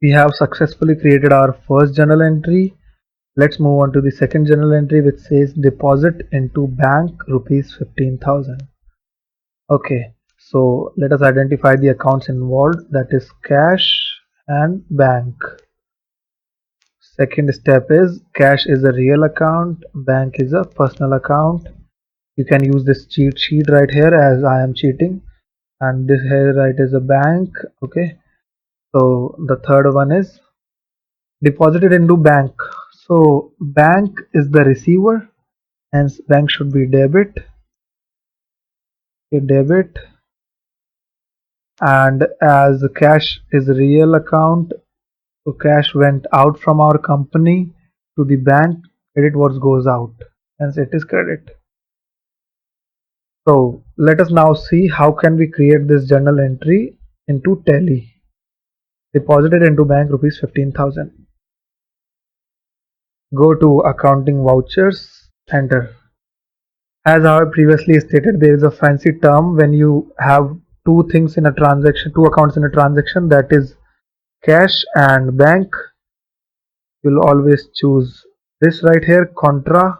We have successfully created our first journal entry. Let's move on to the second journal entry, which says deposit into bank rupees 15,000. Okay, so let us identify the accounts involved, that is cash and bank. Second step is cash is a real account, bank is a personal account. You can use this cheat sheet right here as I am cheating, and this here right is a bank. Okay, so the third one is deposited into bank. So bank is the receiver, hence bank should be debit. Okay, debit. And as cash is a real account, so cash went out from our company to the bank, credit what goes out, hence it is credit. So let us now see how can we create this journal entry into Tally. Deposited into bank rupees 15,000. Go to accounting vouchers, enter. As I previously stated, there is a fancy term when you have two things in a transaction, two accounts in a transaction, that is cash and bank. You'll always choose this right here, contra.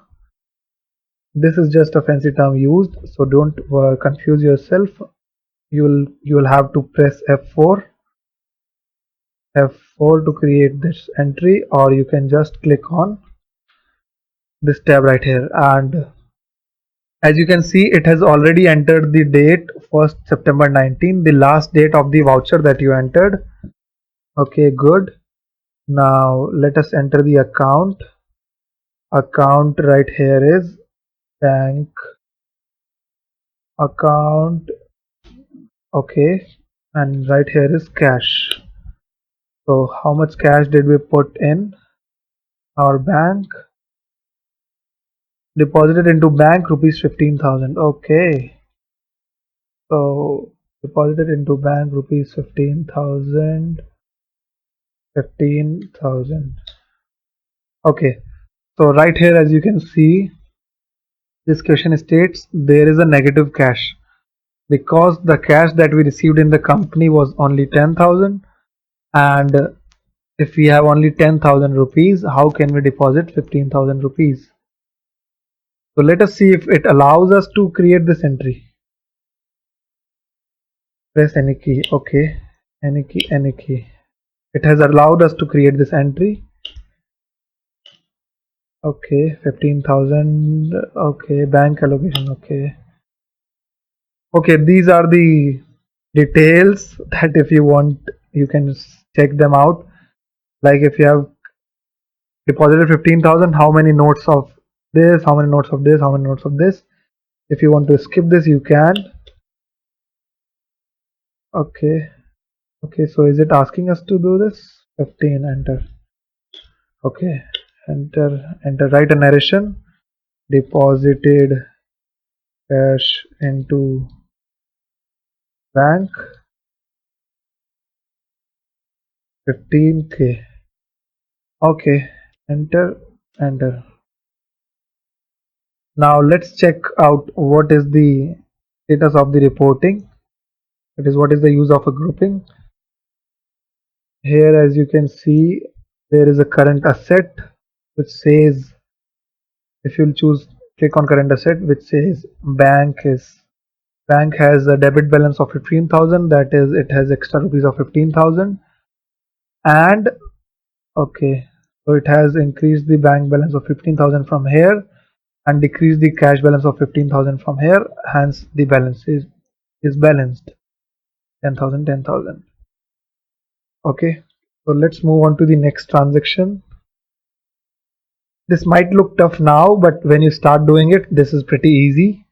This is just a fancy term used, so don't confuse yourself. You'll have to press F4 to create this entry, or you can just click on this tab right here, and as you can see it has already entered the date 1st September 19, the last date of the voucher that you entered. Okay, good. Now let us enter the account. Account right here is bank account. Okay, and right here is cash. So how much cash did we put in our bank? Deposited into bank rupees 15,000. Okay, so deposited into bank rupees 15,000. Okay, so right here as you can see, this question states there is a negative cash because the cash that we received in the company was only 10,000, and if we have only 10,000 rupees, how can we deposit 15,000 rupees? So let us see if it allows us to create this entry. Press any key. Okay, any key. It has allowed us to create this entry. Okay, 15,000. Okay, bank allocation. Okay, these are the details that if you want you can check them out. Like if you have deposited 15,000, how many notes of this, how many notes of this, how many notes of this. If you want to skip this, you can. Okay, so is it asking us to do this? 15, enter. Okay, enter, write a narration. Deposited cash into bank 15k. Okay, enter. Now let's check out what is the status of the reporting. That is, what is the use of a grouping. Here as you can see, there is a current asset which says, if you'll choose click on current asset, which says bank has a debit balance of 15,000, that is it has extra rupees of 15,000, and okay, so it has increased the bank balance of 15,000 from here and decreased the cash balance of 15,000 from here, hence the balance is balanced 10,000. Okay, so let's move on to the next transaction. This might look tough now, but when you start doing it, this is pretty easy.